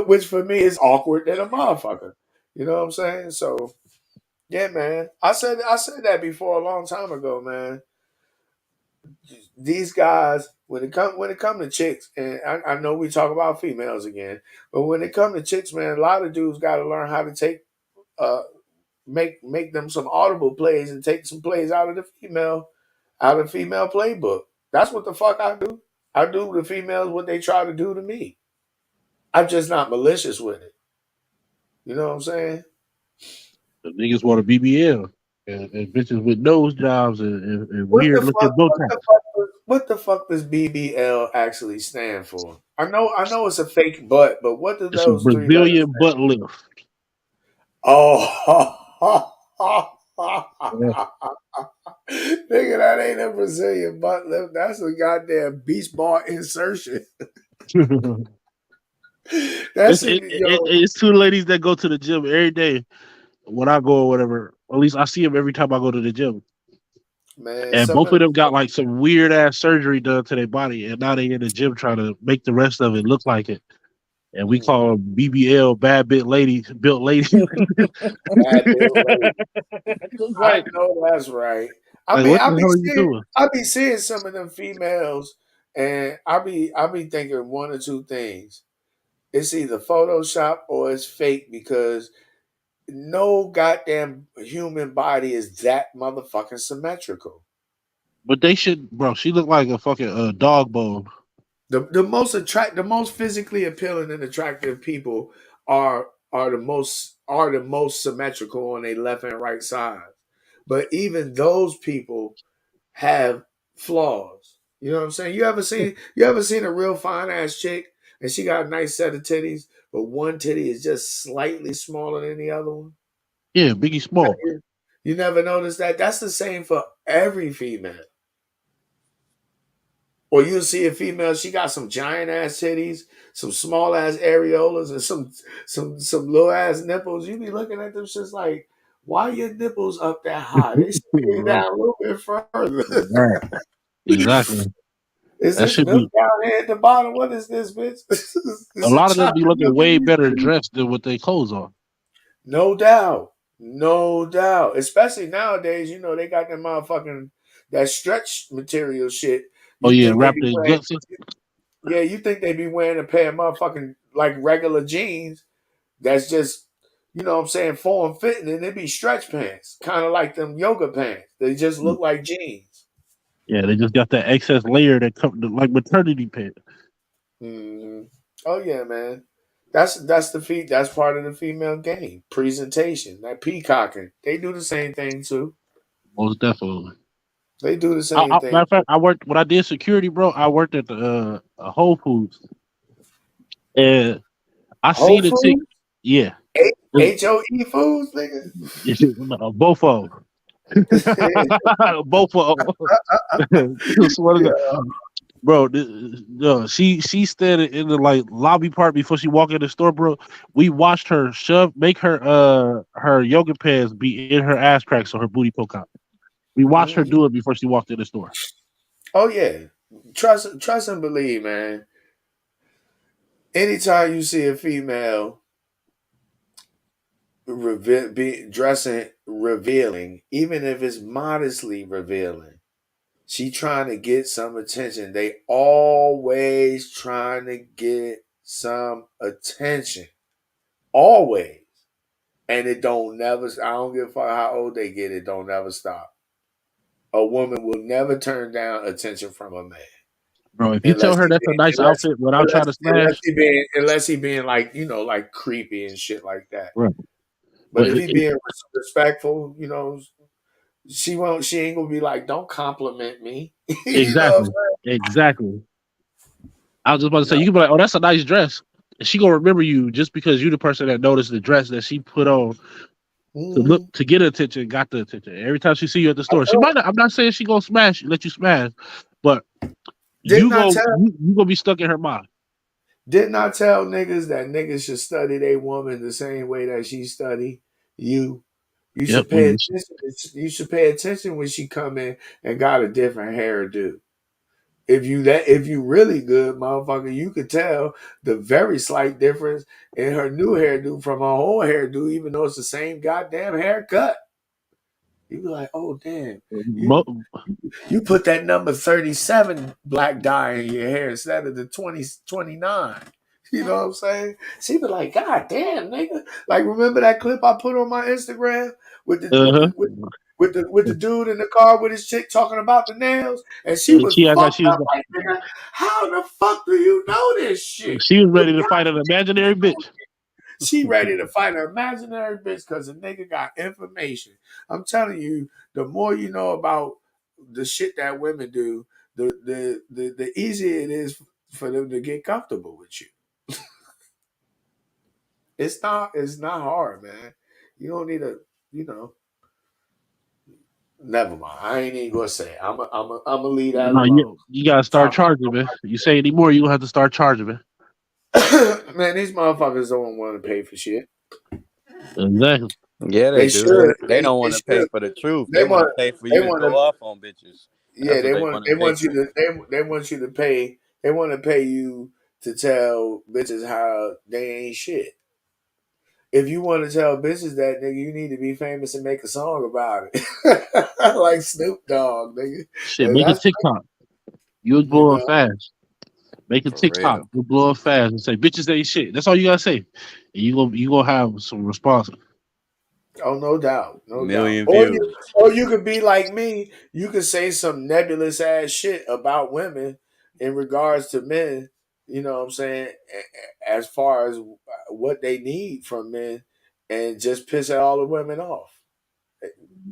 which for me is awkward than a motherfucker. You know what I'm saying? So yeah, man. I said that before a long time ago, man. These guys, when it come to chicks, and I know we talk about females again, but when it come to chicks, man, a lot of dudes got to learn how to take uh make them some audible plays and take some plays out of the female playbook. That's what the fuck I do. I do the females what they try to do to me. I'm just not malicious with it. You know what I'm saying? The niggas want a BBL and bitches with nose jobs and weird looking bow ties. What the fuck does BBL actually stand for? I know it's a fake butt, but what do It's a those three letters Brazilian butt lift. Oh, Yeah. nigga, that ain't a Brazilian butt lift. That's a goddamn beach bar insertion. That's It's two ladies that go to the gym every day when I go or whatever. At least I see them every time I go to the gym. man. And both of them got like some weird ass surgery done to their body, and now they in the gym trying to make the rest of it look like it. And we call them BBL, bad built lady. Bad bill lady. I Like, know that's right. I like, mean, what the hell are you doing? I be seeing some of them females, and I be thinking one or two things. It's either Photoshop or it's fake because no goddamn human body is that motherfucking symmetrical. But they should, bro. She looked like a fucking dog bone. The most physically appealing and attractive people are the most symmetrical on their left and right side. But even those people have flaws. You know what I'm saying? You ever seen a real fine ass chick and she got a nice set of titties, but one titty is just slightly smaller than the other one? Yeah, Biggie Small. You never noticed that? That's the same for every female. Or you'll see a female, she got some giant ass titties, some small ass areolas, and some little ass nipples. You be looking at them just like, why your nipples up that high? They should be Right. down a little bit further. Right. Exactly. Is That this should milk be. down here at the bottom? What is this, bitch? A Is it lot of them be chocolate looking milk in way these better titties? dressed than what they clothes on. No doubt. No doubt. Especially nowadays, they got that motherfucking that stretch material shit. Oh You yeah, think they wrap be their wearing guts in. Yeah, you think they be wearing a pair of motherfucking like regular jeans that's just, what I'm saying, form fitting, and it be stretch pants, kind of like them yoga pants. They just look like jeans. Yeah, they just got that excess layer that come like maternity pants. hmm Oh yeah, man. That's part of the female game. Presentation, that peacocking. They do the same thing too. Most definitely. They do the same Matter thing. of fact, I worked when I did security, bro. I worked at the Whole Foods, and I Whole seen a tick. Foods, Yeah, HOE foods, nigga. no, both of them, both of them. Swear to God. Yeah. Bro, she standing in the like lobby part before she walk in the store, bro. We watched her make her yoga pants be in her ass crack so her booty poke out. We watched her Mhm. do it before she walked in the store. Oh yeah. Trust and believe, man. Anytime you see a female be dressing revealing, even if it's modestly revealing, she trying to get some attention. They always trying to get some attention. Always. And it don't never. I don't give a fuck how old they get. It don't never stop. A woman will never turn down attention from a man Bro, if you tell unless her he that's a being, nice outfit without trying to smash, unless he being like, you know, like creepy and shit like that. right. But But if he being respectful, you know, she won't. She ain't gonna be like, don't compliment me. You know exactly. Exactly. I was just about to what say, I'm you can be like, oh, that's a nice dress. And she gonna remember you just because you the person that noticed the dress that she put on to look saying? to get attention, got the attention. Every time she see you at the I store, she told, might not, I'm not saying she gonna smash, let you smash, but didn't I tell you gonna be stuck in her mind. didn't I tell niggas that niggas should study their woman the same way that she study you? You Yep. should pay attention. You should pay attention when she come in and got a different hairdo. If you really good, motherfucker, you could tell the very slight difference in her new hairdo from her old hairdo, even though it's the same goddamn haircut. You be like, oh damn, you Mo- you put that number 37 black dye in your hair instead of the 29. You know what I'm saying? She be like, God damn, nigga. Like, remember that clip I put on my Instagram with the with uh-huh. the with the dude in the car with his chick talking about the nails, and she was She act like fucked up. Like, nigga, how the fuck do you know this shit? she was You ready to fight an imaginary bitch. She ready to fight an imaginary bitch because the nigga got information. I'm telling you, the more you know about the shit that women do, the easier it is for them to get comfortable with you. It's not hard, man. You don't need a, you know. Never mind. I ain't even gonna say it. I'm gonna leave that No, alone. you gotta start Top charging, man. You say anymore, you gonna have to start charging, man. man, these motherfuckers don't want to pay for shit. Exactly. Yeah, they They do. should. They don't They want to pay should. for the truth. They They want want. to pay for They you to want go to. off on bitches. Yeah, That's what they want to they pay want you for. to they want you to pay. They want to pay you to tell bitches how they ain't shit. If you want to tell bitches that, nigga, you need to be famous and make a song about it, like Snoop Dogg, nigga. Shit, And make a that's TikTok. You'll you blow up know. fast. Make a For TikTok. real. You'll blow up fast and say bitches ain't shit. That's all you gotta say. And you gonna have some response. Oh, no doubt, no doubt. Million views. Or you could be like me. You could say some nebulous ass shit about women in regards to men. You know what I'm saying? As far as what they need from men, and just piss all the women off.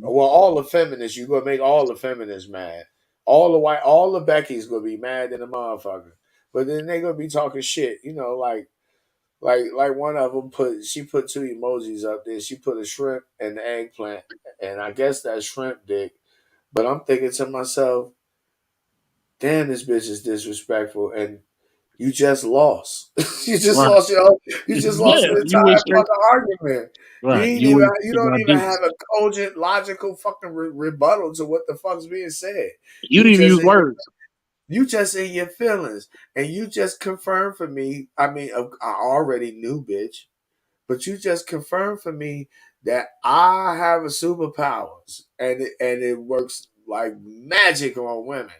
Well, all the feminists, you gonna make all the feminists mad. All the Becky's gonna be mad in the motherfucker. But then they gonna be talking shit. You know, like one of them she put two emojis up there. She put a shrimp and the eggplant, and I guess that's shrimp dick. But I'm thinking to myself, damn, this bitch is disrespectful, and you just lost. you just Right. lost your you just lost Yeah. an You went entire straight. fucking argument. Right. You went You to don't my even business. have a cogent, logical fucking rebuttal to what the fuck's being said. You didn't even use words. You just in your feelings, and you just confirmed for me. I mean, I already knew, bitch. But you just confirmed for me that I have a superpowers, and it works like magic on women.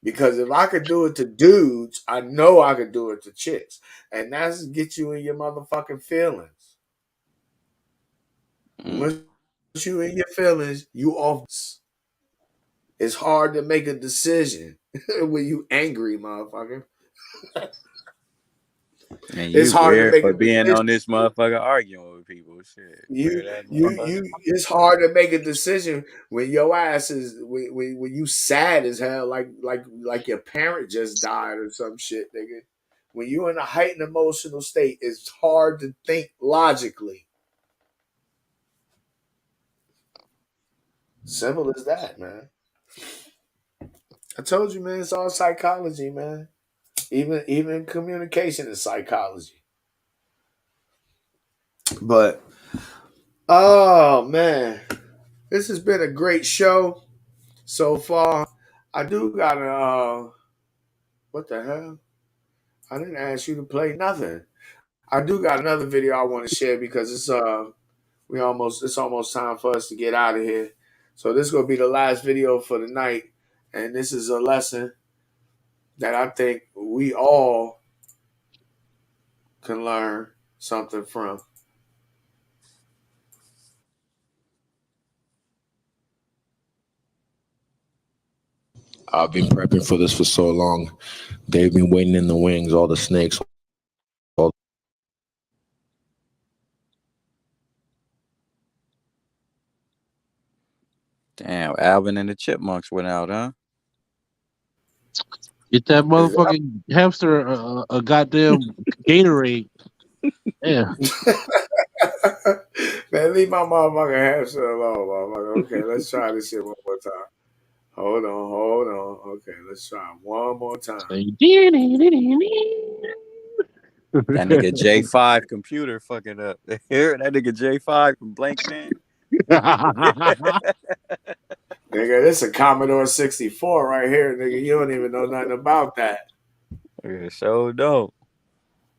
Because if I could do it to dudes, I know I could do it to chicks, and that's get you in your motherfucking feelings. Mm. Once you in your feelings, you off. It's hard to make a decision when you angry, motherfucker. And It's you hard to weird make for a being decision. on this motherfucker arguing with people. Shit. Weird ass motherfucker. It's hard to make a decision when your ass is when you sad as hell, like your parent just died or some shit, nigga. When you in a heightened emotional state, it's hard to think logically. Simple as that, man. I told you, man, it's all psychology, man. Even communication is psychology. But oh man, this has been a great show so far. I do got a what the hell? I didn't ask you to play nothing. I do got another video I want to share because it's almost time for us to get out of here. So this is gonna be the last video for the night, and this is a lesson that I think we all can learn something from. I've been prepping for this for so long. They've been waiting in the wings, all the snakes. Damn, Alvin and the Chipmunks went out, huh? Get that motherfucking hamster a goddamn Gatorade. Yeah. Man, leave my motherfucking hamster alone, motherfucker. Okay, let's try this shit one more time. Hold on. Okay, let's try one more time. That nigga J5 computer fucking up. Here, that nigga J5 from Blank Man. Nigga, this a Commodore 64 right here, nigga. You don't even know nothing about that. Yeah, sure don't.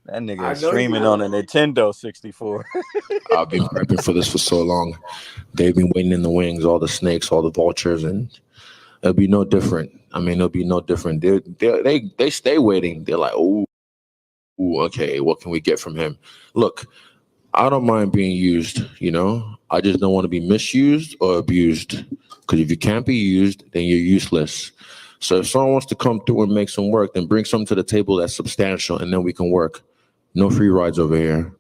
That I nigga know is streaming you on a Nintendo 64. I've been prepping for this for so long. They've been waiting in the wings, all the snakes, all the vultures, and it'll be no different. I mean, it'll be no different. They stay waiting. They're like, ooh, okay, what can we get from him? Look, I don't mind being used, you know. I just don't want to be misused or abused. Because if you can't be used, then you're useless. So if someone wants to come through and make some work, then bring something to the table that's substantial, and then we can work. No free rides over here.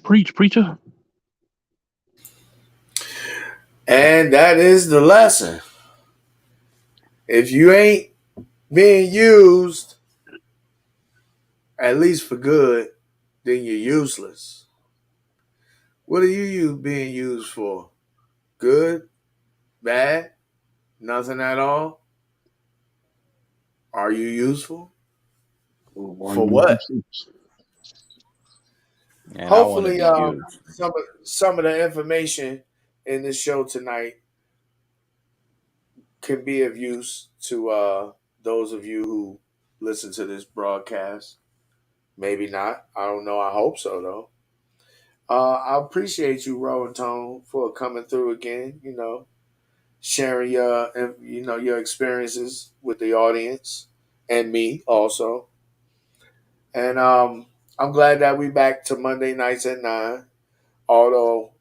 Preach, preacher. And that is the lesson. If you ain't being used, at least for good, then you're useless. What are you being used for? Good? Bad? Nothing at all? Are you useful? For what? And Hopefully, I want to be used. some of the information in this show tonight can be of use to those of you who listen to this broadcast. Maybe not. I don't know. I hope so, though. I appreciate you, Ro and Tone, for coming through again. You know, sharing your experiences with the audience and me also. And I'm glad that we back to Monday nights at 9. Although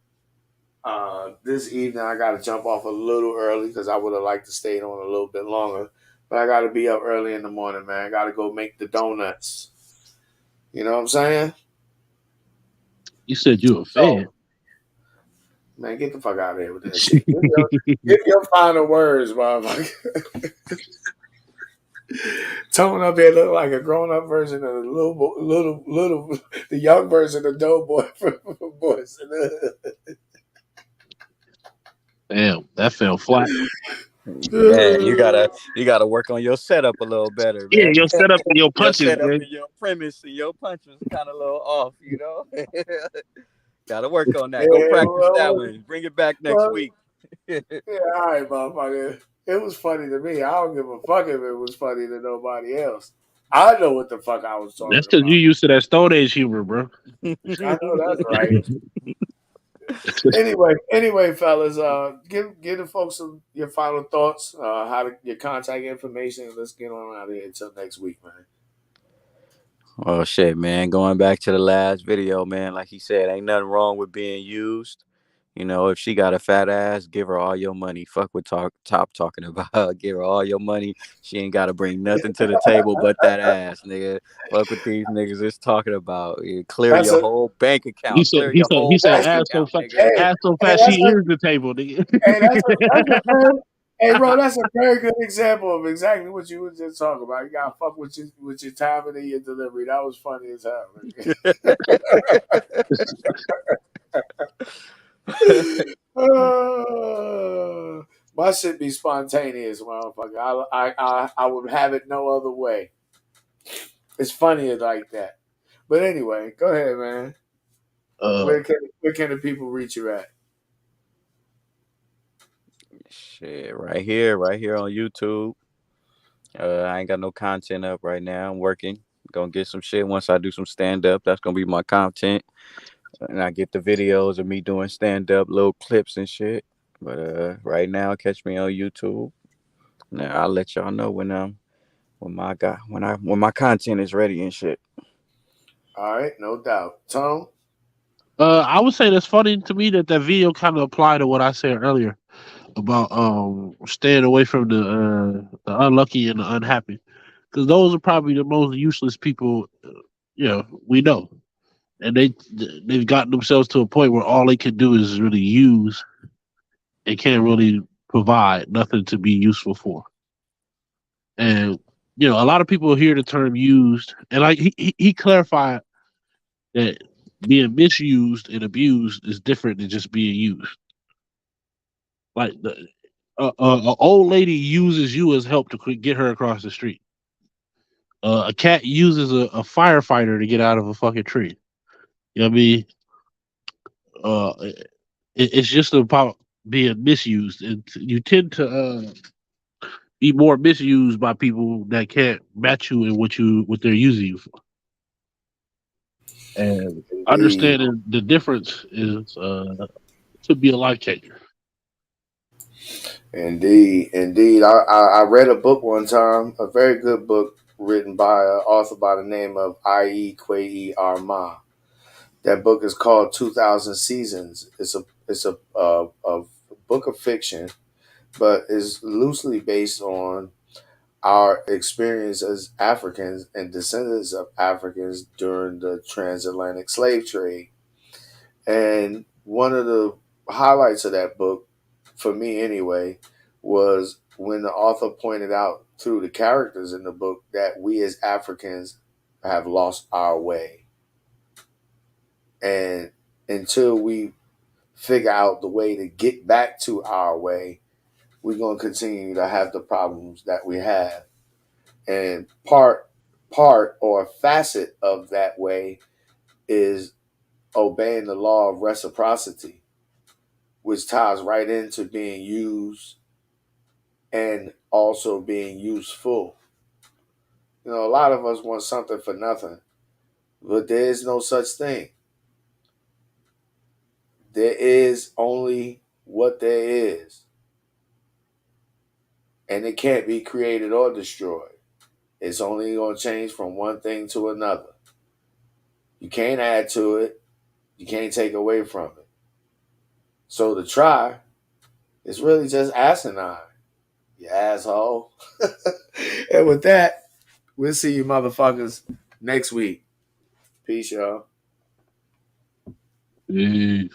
this evening I got to jump off a little early because I would have liked to stay on a little bit longer. But I got to be up early in the morning, man. I got to go make the donuts. You know what I'm saying? You said you a fan. Man, get the fuck out of here with that shit. Give your final words, motherfucker. Tone up here look like a grown-up version of the young version of Doughboy from Boys in the Hood. Damn, that fell flat. Yeah, you gotta work on your setup a little better, Yeah, man. your setup and your Your punches, setup man. and your premise and your punches kind of a little off, you know. Gotta work on that. Go practice that one. Bring it back next week. Yeah, all right, motherfucker. It was funny to me. I don't give a fuck if it was funny to nobody else. I know what the fuck I was talking That's because you about. used to that Stone Age humor, bro. I know that's right. Anyway, fellas, give the folks your final thoughts, your contact information. Let's get on out of here until next week, man. Oh shit, man. Going back to the last video, man, like he said, ain't nothing wrong with being used. You know, if she got a fat ass, give her all your money. Fuck what Top talking about. Give her all your money. She ain't got to bring nothing to the table but that ass, nigga. Fuck what these niggas is talking about. You clear That's your a whole bank account. He Clear your whole said bank ass so account, fat, nigga. ass so fat she is the table, nigga. Hey, bro, that's a very good example of exactly what you were just talking about. You gotta fuck with your timing and your delivery. That was funny as hell. My shit be spontaneous, motherfucker. I would have it no other way. It's funnier like that. But anyway, go ahead, man. Where can the people reach you at? Shit, right here on YouTube. I ain't got no content up right now. I'm working. Gonna get some shit once I do some stand up. That's gonna be my content. And I get the videos of me doing stand up, little clips and shit. But right now, catch me on YouTube. Now I'll let y'all know when my content is ready and shit. All right, no doubt. Tone? I would say that's funny to me that video kind of applied to what I said earlier about staying away from the unlucky and the unhappy, because those are probably the most useless people, we know, and they've gotten themselves to a point where all they can do is really use and can't really provide nothing to be useful for. And a lot of people hear the term used, and like he clarified that being misused and abused is different than just being used. Like a old lady uses you as help to get her across the street. A cat uses a firefighter to get out of a fucking tree. You know what I mean? It's just about being misused, and you tend to be more misused by people that can't match you in what they're using you for. And Indeed. understanding the difference is to be a life changer. Indeed. I read a book one time, a very good book written by an author by the name of I.E. Kwei Arma. That book is called 2000 Seasons. It's a book of fiction, but is loosely based on our experience as Africans and descendants of Africans during the transatlantic slave trade. And one of the highlights of that book, for me anyway, was when the author pointed out through the characters in the book that we as Africans have lost our way. And until we figure out the way to get back to our way, we're going to continue to have the problems that we have. And part or a facet of that way is obeying the law of reciprocity, which ties right into being used and also being useful. A lot of us want something for nothing, but there is no such thing. There is only what there is, and it can't be created or destroyed. It's only going to change from one thing to another. You can't add to it. You can't take away from it. So to try is really just asinine, you asshole. And with that, we'll see you motherfuckers next week. Peace, y'all. Peace.